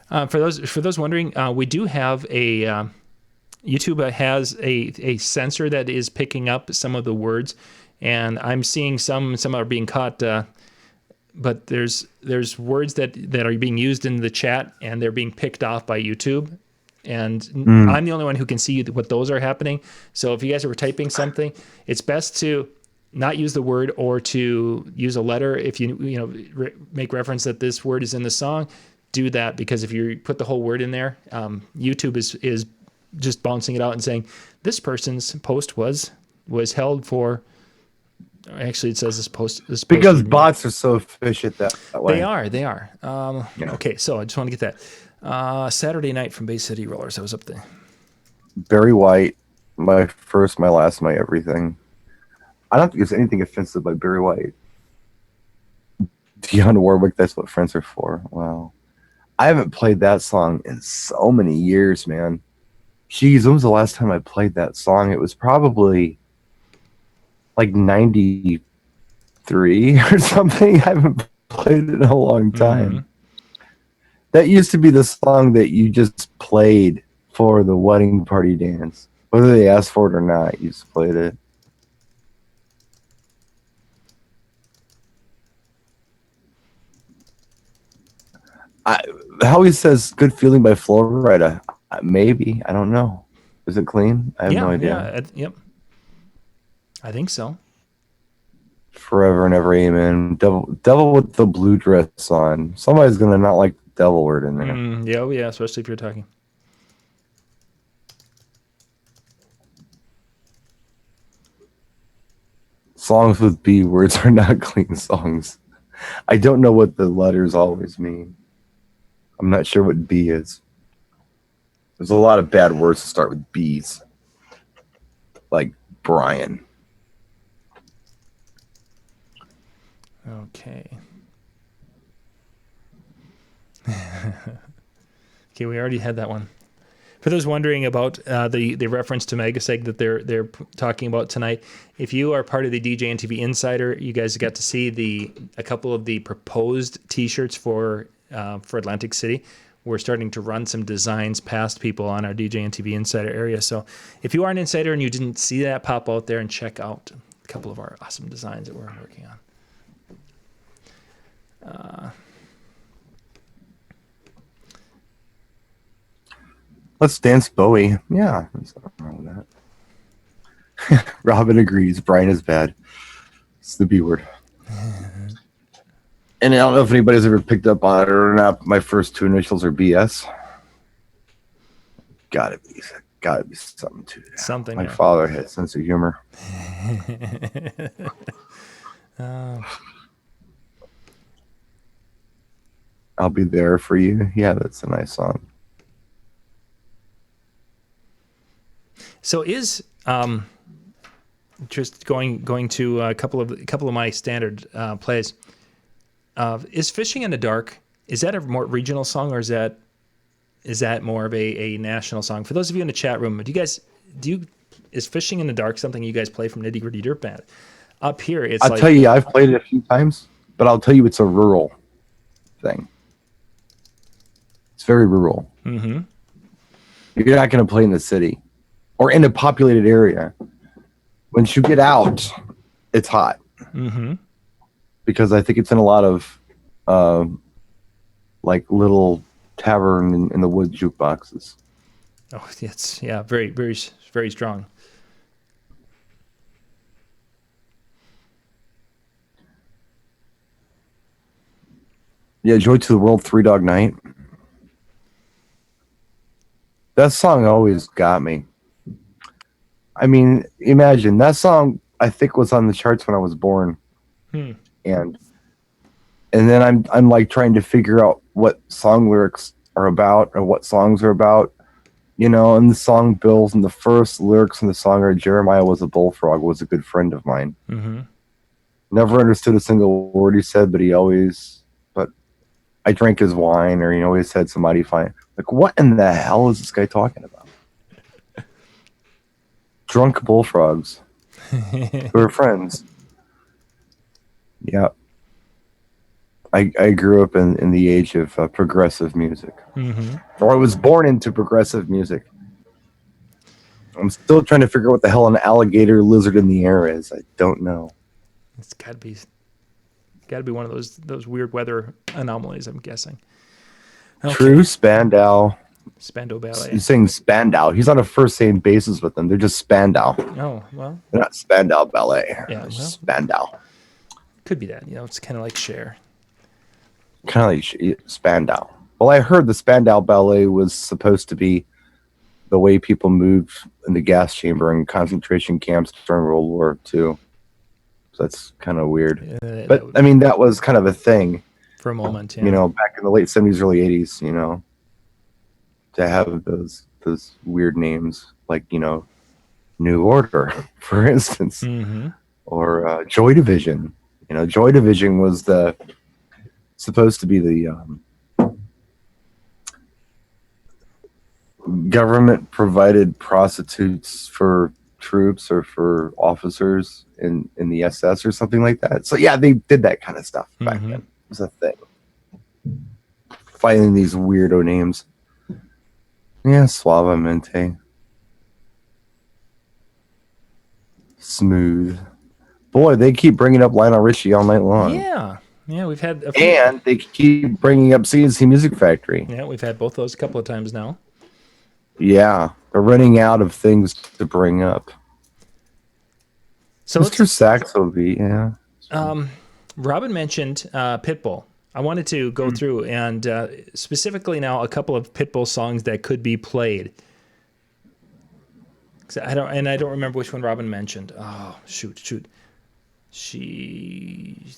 [SPEAKER 1] For those wondering, we do have a YouTube has a sensor that is picking up some of the words, and I'm seeing some are being caught. But there's words that are being used in the chat, and they're being picked off by YouTube. And I'm the only one who can see what those are happening. So if you guys are typing something, it's best to not use the word or to use a letter. If you make reference that this word is in the song, do that, because if you put the whole word in there, YouTube is just bouncing it out and saying this person's post was held for. Actually, it says this post
[SPEAKER 3] because bots are so efficient that way.
[SPEAKER 1] They are. Okay, so I just want to get that. Saturday Night from Bay City Rollers. I was up there.
[SPEAKER 3] Barry White, my first, my last, my everything. I don't think there's anything offensive by Barry White. Dionne Warwick, that's what friends are for. Wow. I haven't played that song in so many years, man. Jeez, when was the last time I played that song? It was probably like 93 or something. I haven't played it in a long time. Mm-hmm. That used to be the song that you just played for the wedding party dance. Whether they asked for it or not, you just played it. Howie says, good feeling by Florida. Maybe. I don't know. Is it clean? I have no idea.
[SPEAKER 1] Yep. I think so.
[SPEAKER 3] Forever and ever, amen. Devil with the blue dress on. Somebody's gonna not like the devil word in there.
[SPEAKER 1] Yeah, especially if you're talking.
[SPEAKER 3] Songs with B words are not clean songs. I don't know what the letters always mean. I'm not sure what B is. There's a lot of bad words to start with B's. Like Brian.
[SPEAKER 1] Okay. Okay, we already had that one. For those wondering about the reference to Megaseg that they're talking about tonight, if you are part of the DJNTV Insider, you guys got to see a couple of the proposed T-shirts for Atlantic City. We're starting to run some designs past people on our DJNTV Insider area. So if you are an insider and you didn't see that, pop out there and check out a couple of our awesome designs that we're working on.
[SPEAKER 3] Let's dance Bowie. Yeah, there's nothing wrong with that. Robin agrees. Brian is bad. It's the B word. And I don't know if anybody's ever picked up on it or not. My first two initials are BS. Gotta be something to that.
[SPEAKER 1] Something.
[SPEAKER 3] My father had a sense of humor. I'll be there for you. Yeah, that's a nice song.
[SPEAKER 1] So is just going to a couple of my standard plays. Is Fishing in the Dark, is that a more regional song, or is that more of a national song? For those of you in the chat room, is Fishing in the Dark something you guys play from Nitty Gritty Dirt Band? Up here,
[SPEAKER 3] I'll tell you, I've played it a few times, but I'll tell you it's a rural thing. It's very rural. Mm-hmm. You're not going to play in the city or in a populated area. Once you get out, it's hot. Mm-hmm. Because I think it's in a lot of like little tavern in the wood jukeboxes.
[SPEAKER 1] Oh, it's very, very, very strong.
[SPEAKER 3] Yeah, Joy to the World, Three Dog Night. That song always got me. I mean, imagine that song. I think was on the charts when I was born, and then I'm like trying to figure out what song lyrics are about or what songs are about, you know. And the song builds, and the first lyrics in the song are Jeremiah was a bullfrog, was a good friend of mine. Mm-hmm. Never understood a single word he said, but I drank his wine, or he always said somebody fine. Like, what in the hell is this guy talking about? Drunk bullfrogs. We're friends. Yeah. I grew up in the age of progressive music. Mm-hmm. Or I was born into progressive music. I'm still trying to figure out what the hell an alligator lizard in the air is. I don't know.
[SPEAKER 1] It's got to be one of those weird weather anomalies, I'm guessing. Okay.
[SPEAKER 3] True Spandau
[SPEAKER 1] Ballet.
[SPEAKER 3] He's saying Spandau. He's on a first name basis with them. They're just Spandau.
[SPEAKER 1] Oh, well.
[SPEAKER 3] They're not Spandau Ballet.
[SPEAKER 1] Yeah, well,
[SPEAKER 3] Spandau.
[SPEAKER 1] Could be that. It's kind of like Cher.
[SPEAKER 3] Kind of like Spandau. Well, I heard the Spandau Ballet was supposed to be the way people moved in the gas chamber in concentration camps during World War II. So that's kind of weird. But, I mean, that was kind of a thing.
[SPEAKER 1] For a moment, yeah.
[SPEAKER 3] Back in the late 70s, early 80s, to have those weird names like, New Order, for instance, mm-hmm. or Joy Division. Joy Division was supposed to be the government provided prostitutes for troops or for officers in the SS or something like that. So yeah, they did that kind of stuff back then. It was a thing. Finding these weirdo names. Yeah, Suavemente. Smooth. Boy, they keep bringing up Lionel Richie all night long.
[SPEAKER 1] Yeah, we've had
[SPEAKER 3] and they keep bringing up CNC Music Factory.
[SPEAKER 1] Yeah, we've had both those a couple of times now.
[SPEAKER 3] Yeah, they're running out of things to bring up.
[SPEAKER 1] So
[SPEAKER 3] Mr. Saxoby, yeah.
[SPEAKER 1] Robin mentioned Pitbull. I wanted to go through and specifically now a couple of Pitbull songs that could be played. I don't remember which one Robin mentioned. Oh, shoot. I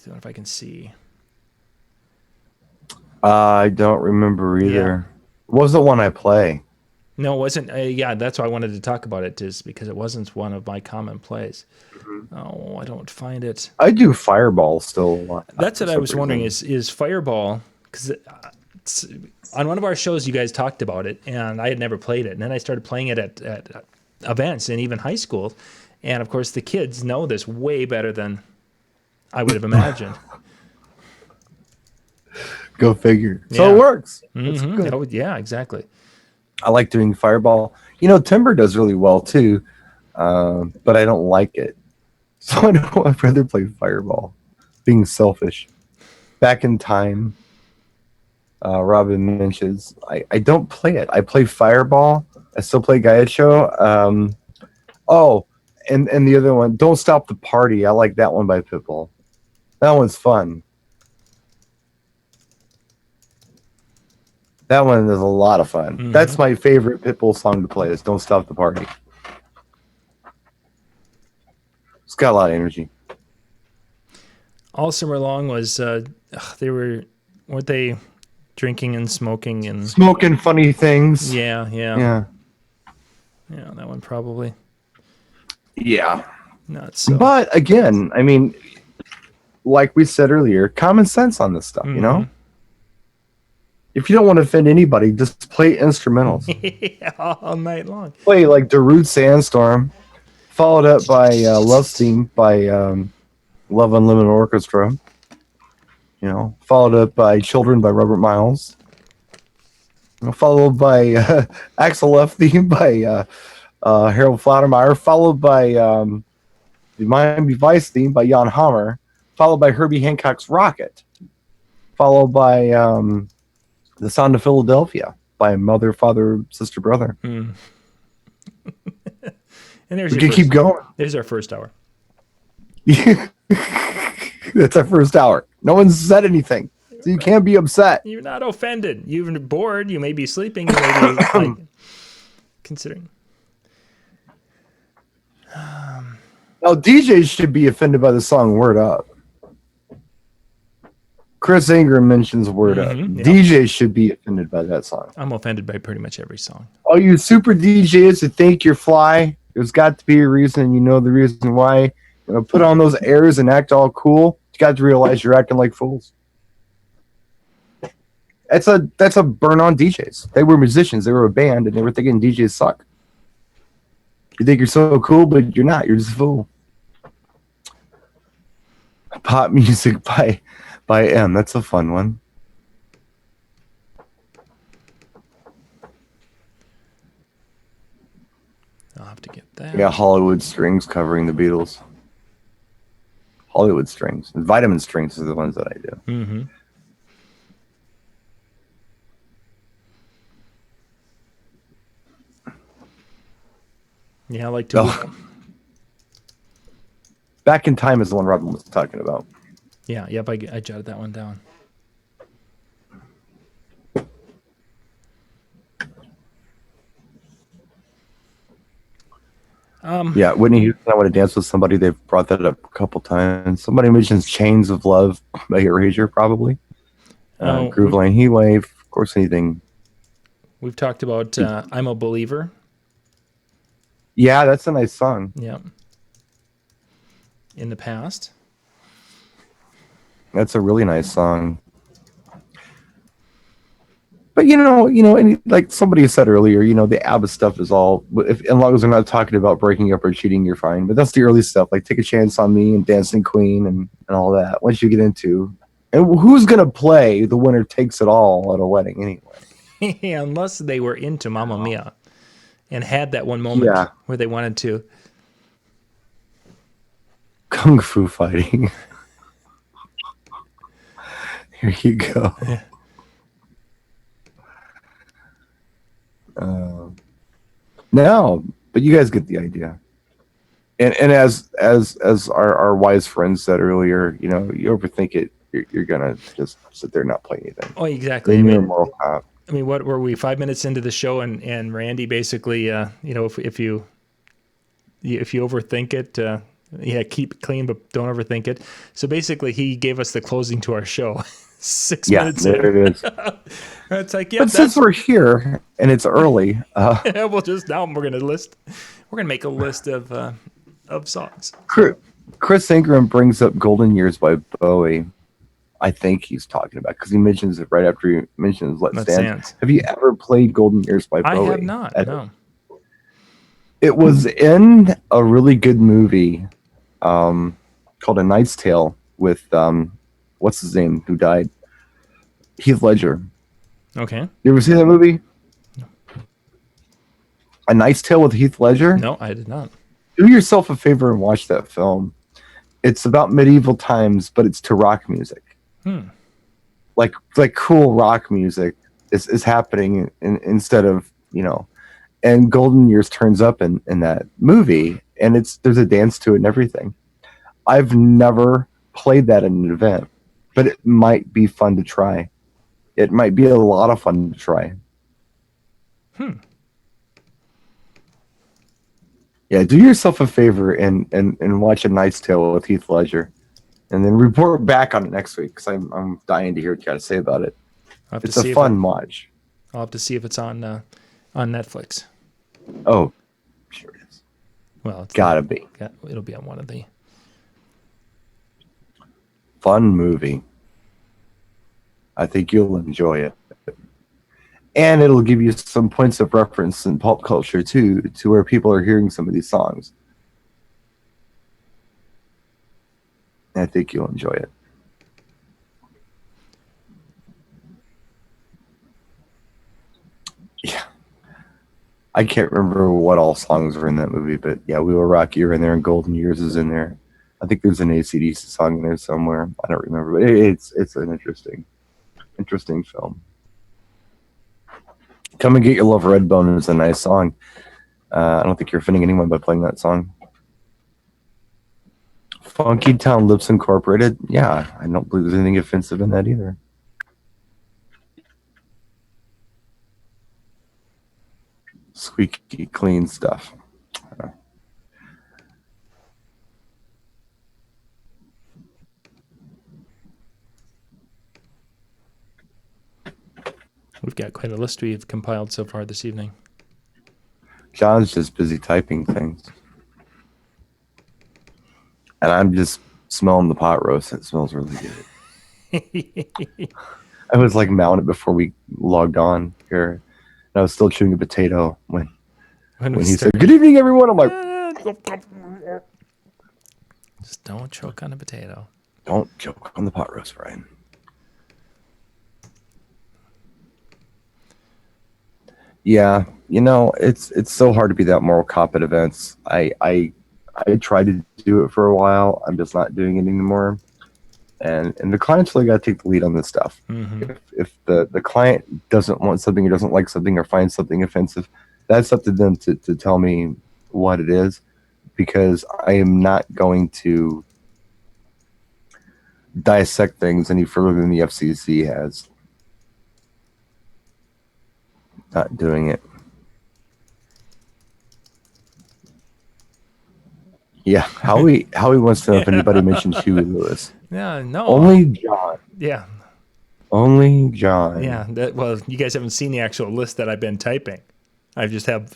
[SPEAKER 1] don't know if I can see.
[SPEAKER 3] I don't remember either. What was the one I play?
[SPEAKER 1] No, it wasn't. Yeah, that's why I wanted to talk about it, is because it wasn't one of my common plays. Oh, I don't find it.
[SPEAKER 3] I do Fireball still a lot.
[SPEAKER 1] That's what I was wondering. Is Fireball, because on one of our shows you guys talked about it, and I had never played it, and then I started playing it at events and even high school, and of course the kids know this way better than I would have imagined.
[SPEAKER 3] Go figure.
[SPEAKER 1] Yeah.
[SPEAKER 3] So it works.
[SPEAKER 1] Mm-hmm. Good. Oh, yeah, exactly.
[SPEAKER 3] I like doing Fireball. Timber does really well too, but I don't like it. So I'd rather play Fireball. Being selfish. Back in Time, Robin mentions, I don't play it. I play Fireball. I still play Gaiacho. And the other one, Don't Stop the Party. I like that one by Pitbull. That one's fun. That one is a lot of fun. Mm-hmm. That's my favorite Pitbull song to play, is Don't Stop the Party. It's got a lot of energy.
[SPEAKER 1] All summer long was, weren't they drinking and smoking and...
[SPEAKER 3] Smoking funny things.
[SPEAKER 1] Yeah. Yeah, that one probably.
[SPEAKER 3] Yeah.
[SPEAKER 1] Not so.
[SPEAKER 3] But again, I mean, like we said earlier, common sense on this stuff, you know? If you don't want to offend anybody, just play instrumentals.
[SPEAKER 1] Yeah, all night long.
[SPEAKER 3] Play like Darude Sandstorm, followed up by Love Theme by Love Unlimited Orchestra. Followed up by Children by Robert Miles. Followed by Axel F Theme by Harold Faltermeyer. Followed by the Miami Vice Theme by Jan Hammer. Followed by Herbie Hancock's Rocket. Followed by The Sound of Philadelphia by Mother, Father, Sister, Brother.
[SPEAKER 1] And there's
[SPEAKER 3] we can keep going.
[SPEAKER 1] There's our first hour.
[SPEAKER 3] That's our first hour. No one's said anything, so you can't be upset.
[SPEAKER 1] You're not offended. You're bored. You may be sleeping. You may be considering.
[SPEAKER 3] Now, DJs should be offended by the song Word Up. Chris Ingram mentions Word Up. Yep. DJs should be offended by that song.
[SPEAKER 1] I'm offended by pretty much every song.
[SPEAKER 3] Oh, you super DJs that think you're fly. There's got to be a reason. You know the reason why. Put on those airs and act all cool. You got to realize you're acting like fools. That's a burn on DJs. They were musicians. They were a band, and they were thinking DJs suck. You think you're so cool, but you're not. You're just a fool. Pop music by M. That's a fun one.
[SPEAKER 1] I'll have to get that.
[SPEAKER 3] Yeah, Hollywood Strings covering the Beatles. Hollywood Strings. And Vitamin Strings are the ones that I do.
[SPEAKER 1] Mm-hmm. Yeah, I like to...
[SPEAKER 3] Back in Time is the one Robin was talking about.
[SPEAKER 1] Yeah, yep, I jotted that one down.
[SPEAKER 3] Yeah, Whitney Houston, I Want to Dance with Somebody. They've brought that up a couple times. Somebody mentions Chains of Love by Erasure, probably. Groove Line Heat Wave. Of course, anything.
[SPEAKER 1] We've talked about I'm a Believer.
[SPEAKER 3] Yeah, that's a nice song.
[SPEAKER 1] Yeah. In the past.
[SPEAKER 3] That's a really nice song. But and like somebody said earlier, the ABBA stuff is all, as long as they're not talking about breaking up or cheating, you're fine. But that's the early stuff, like Take a Chance on Me and Dancing Queen and all that. Once you get into, and who's gonna play The Winner Takes It All at a wedding anyway?
[SPEAKER 1] Unless they were into Mamma Mia and had that one moment where they wanted to.
[SPEAKER 3] Kung Fu Fighting. Here you go.
[SPEAKER 1] Yeah.
[SPEAKER 3] No, but you guys get the idea. And as our wise friend said earlier, you know, you overthink it, you're gonna just sit there and not play anything.
[SPEAKER 1] Oh, exactly.
[SPEAKER 3] Then you're a moral cop.
[SPEAKER 1] I mean, what were we 5 minutes into the show, and Randy basically, if you overthink it, keep it clean, but don't overthink it. So basically, he gave us the closing to our show. 6 minutes
[SPEAKER 3] there
[SPEAKER 1] in.
[SPEAKER 3] it is.
[SPEAKER 1] It's like,
[SPEAKER 3] But since we're here and it's early,
[SPEAKER 1] we'll just now we're gonna make a list of songs.
[SPEAKER 3] Chris Ingram brings up "Golden Years" by Bowie. I think he's talking about because he mentions it right after he mentions "Let's Dance." Have you ever played "Golden Years" by Bowie?
[SPEAKER 1] I have not. No.
[SPEAKER 3] It was in a really good movie called A Knight's Tale with what's his name who died? Heath Ledger.
[SPEAKER 1] Okay.
[SPEAKER 3] You ever see that movie?
[SPEAKER 1] No.
[SPEAKER 3] A Knight's Tale with Heath Ledger?
[SPEAKER 1] No, I did not.
[SPEAKER 3] Do yourself a favor and watch that film. It's about medieval times, but it's to rock music. Like cool rock music is happening instead of, you know, and Golden Years turns up in that movie, and there's a dance to it and everything. I've never played that in an event, but it might be fun to try. It might be a lot of fun to try. Yeah, do yourself a favor and watch A Knight's Tale with Heath Ledger, and then report back on it next week because I'm dying to hear what you got to say about it. It's a fun watch.
[SPEAKER 1] I'll have to see if it's on Netflix.
[SPEAKER 3] Oh, sure it is.
[SPEAKER 1] Well, it's
[SPEAKER 3] gotta be.
[SPEAKER 1] It'll be on one of the
[SPEAKER 3] fun movie. I think you'll enjoy it. And it'll give you some points of reference in pop culture, too, to where people are hearing some of these songs. And I think you'll enjoy it. Yeah. I can't remember what all songs were in that movie, but yeah, We Will Rock You are in there, and Golden Years is in there. I think there's an AC/DC song in there somewhere. I don't remember, but it's an interesting film. Come and Get Your Love, Redbone is a nice song. I don't think you're offending anyone by playing that song. Funky Town Lips Incorporated. Yeah, I don't believe there's anything offensive in that either. Squeaky clean stuff.
[SPEAKER 1] We've got quite a list we've compiled so far this evening.
[SPEAKER 3] John's just busy typing things. And I'm just smelling the pot roast. It smells really good. I was like mounting it before we logged on here. And I was still chewing a potato when he said, "Good evening, everyone." I'm like,
[SPEAKER 1] just don't choke on a potato.
[SPEAKER 3] Don't choke on the pot roast, Brian. Yeah, you know, it's so hard to be that moral cop at events. I tried to do it for a while. I'm just not doing it anymore. And the client's really got to take the lead on this stuff. Mm-hmm. If the client doesn't want something or doesn't like something or finds something offensive, that's up to them to tell me what it is, because I am not going to dissect things any further than the FCC has. Not doing it. Yeah, Howie wants to know if anybody mentioned Huey Lewis.
[SPEAKER 1] Yeah, no.
[SPEAKER 3] Only John.
[SPEAKER 1] Yeah.
[SPEAKER 3] Only John.
[SPEAKER 1] Yeah. Well, you guys haven't seen the actual list that I've been typing. I just have,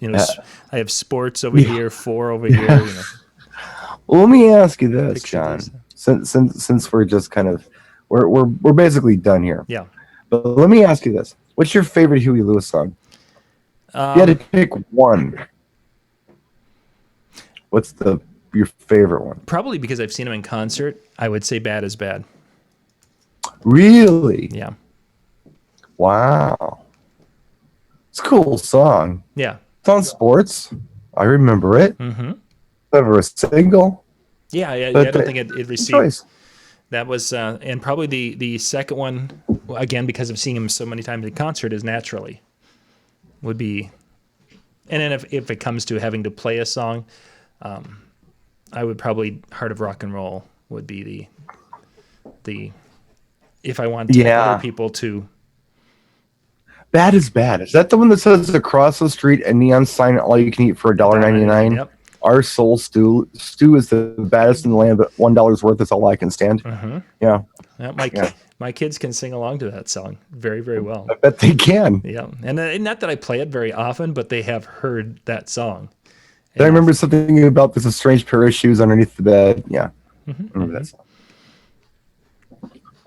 [SPEAKER 1] I have sports over here, 4 over here.
[SPEAKER 3] Well, let me ask you this, John. Since we're just kind of we're basically done here.
[SPEAKER 1] Yeah.
[SPEAKER 3] But let me ask you this: what's your favorite Huey Lewis song? If you had to pick one, what's your favorite one?
[SPEAKER 1] Probably because I've seen him in concert. I would say "Bad Is Bad."
[SPEAKER 3] Really?
[SPEAKER 1] Yeah.
[SPEAKER 3] Wow. It's a cool song.
[SPEAKER 1] Yeah.
[SPEAKER 3] It's on sports. I remember it.
[SPEAKER 1] Mm-hmm.
[SPEAKER 3] Never a single.
[SPEAKER 1] Yeah, I don't think it received.
[SPEAKER 3] Choice.
[SPEAKER 1] That was, and probably the second one, again, because of seeing him so many times in concert, is Naturally. Would be And then if it comes to having to play a song, I would probably Heart of Rock and Roll would be the if I want other people to.
[SPEAKER 3] Bad is bad. Is that the one that says across the street a neon sign all you can eat for $1.99?
[SPEAKER 1] Yep.
[SPEAKER 3] Our soul stew is the baddest in the land, but $1 worth is all I can stand. Yeah.
[SPEAKER 1] My kids can sing along to that song very, very well.
[SPEAKER 3] I bet they can.
[SPEAKER 1] Yeah, and not that I play it very often, but they have heard that song.
[SPEAKER 3] I remember something about there's a strange pair of shoes underneath the bed. Yeah, I remember that song.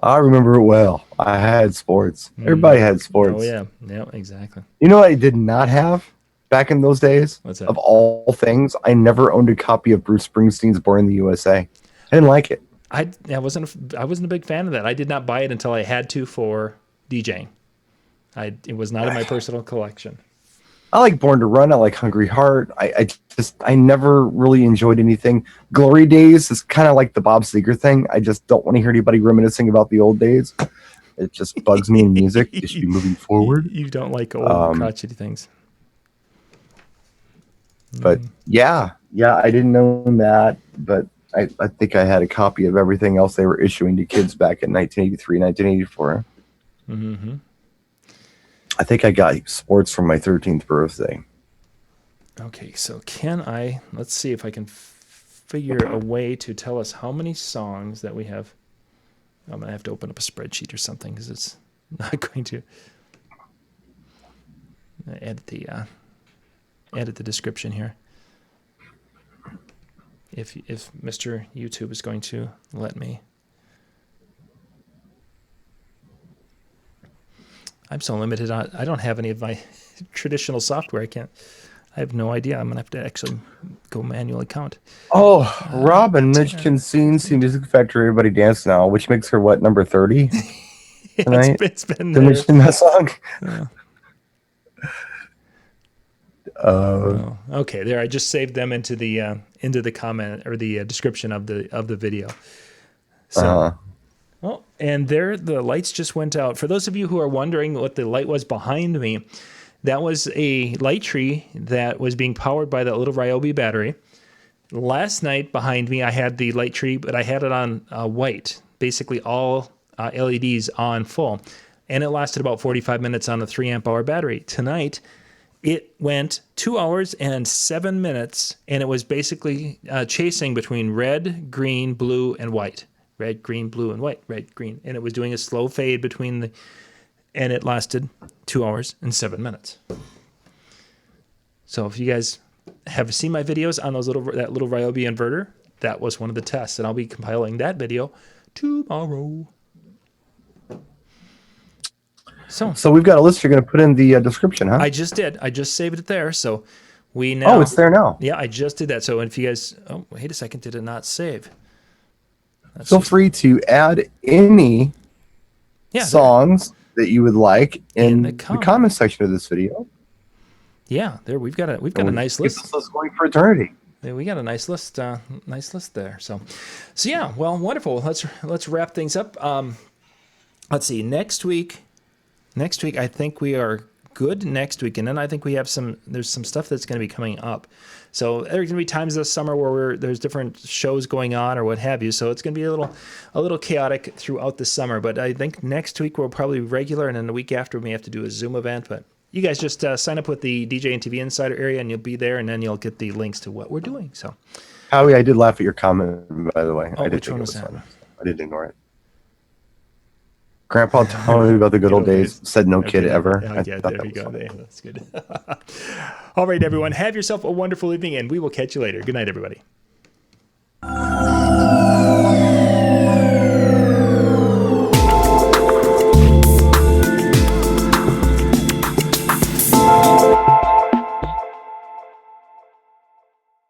[SPEAKER 3] I remember it well. I had sports. Everybody had sports.
[SPEAKER 1] Oh yeah, exactly.
[SPEAKER 3] You know what I did not have back in those days?
[SPEAKER 1] What's that?
[SPEAKER 3] Of all things, I never owned a copy of Bruce Springsteen's Born in the USA. I didn't like it.
[SPEAKER 1] I wasn't a big fan of that. I did not buy it until I had to for DJing. It was not in my personal collection.
[SPEAKER 3] I like Born to Run. I like Hungry Heart. I never really enjoyed anything. Glory Days is kind of like the Bob Seger thing. I just don't want to hear anybody reminiscing about the old days. It just bugs me in music. You should be moving forward.
[SPEAKER 1] You don't like old crotchety things.
[SPEAKER 3] But yeah, I didn't know that. But I think I had a copy of everything else they were issuing to kids back in 1983, 1984.
[SPEAKER 1] Mm-hmm.
[SPEAKER 3] I think I got sports for my 13th birthday.
[SPEAKER 1] Okay, so let's see if I can figure a way to tell us how many songs that we have. I'm going to have to open up a spreadsheet or something because it's not going to edit the description here. If Mr. YouTube is going to let me. I'm so limited on. I don't have any of my traditional software. I have no idea. I'm gonna have to actually go manually count.
[SPEAKER 3] Oh, Rob and Mitch can see Music Factory Everybody Dance Now, which makes her what, number 30 tonight?
[SPEAKER 1] It's been
[SPEAKER 3] to mention that song.
[SPEAKER 1] Okay, there. I just saved them into the comment or the description of the video. So. Well, and there the lights just went out. For those of you who are wondering what the light was behind me, that was a light tree that was being powered by that little Ryobi battery. Last night behind me, I had the light tree, but I had it on white, basically all LEDs on full. And it lasted about 45 minutes on a 3 amp hour battery. Tonight, it went 2 hours and 7 minutes, and it was basically chasing between red, green, blue, and white. Red, green, blue, and white. Red, green. And it was doing a slow fade between and it lasted 2 hours and 7 minutes. So if you guys have seen my videos on that little Ryobi inverter, that was one of the tests, and I'll be compiling that video tomorrow. So
[SPEAKER 3] we've got a list you're going to put in the description, huh?
[SPEAKER 1] I just did. I just saved it there. So we now.
[SPEAKER 3] Oh, it's there now.
[SPEAKER 1] Yeah, I just did that. So if you guys, wait a second, did it not save?
[SPEAKER 3] Feel free to add any songs that you would like in the comment section of this video.
[SPEAKER 1] Yeah, there we've got a nice list.
[SPEAKER 3] This is going for eternity.
[SPEAKER 1] Yeah, we got a nice list there. So yeah, well, wonderful. Let's wrap things up. Let's see. Next week, I think we are good next week, and then I think we have there's some stuff that's going to be coming up. So there's going to be times this summer where there's different shows going on or what have you. So it's going to be a little chaotic throughout the summer. But I think next week we'll probably be regular, and then the week after we may have to do a Zoom event. But you guys just sign up with the DJNTV Insider area, and you'll be there, and then you'll get the links to what we're doing. So,
[SPEAKER 3] Howie, I did laugh at your comment, by the way.
[SPEAKER 1] Oh,
[SPEAKER 3] I did
[SPEAKER 1] which one was that?
[SPEAKER 3] Funny. I didn't ignore it. Grandpa told me about the good old days. Said no kid ever.
[SPEAKER 1] Yeah, there you go. That's good. All right, everyone. Have yourself a wonderful evening, and we will catch you later. Good night, everybody.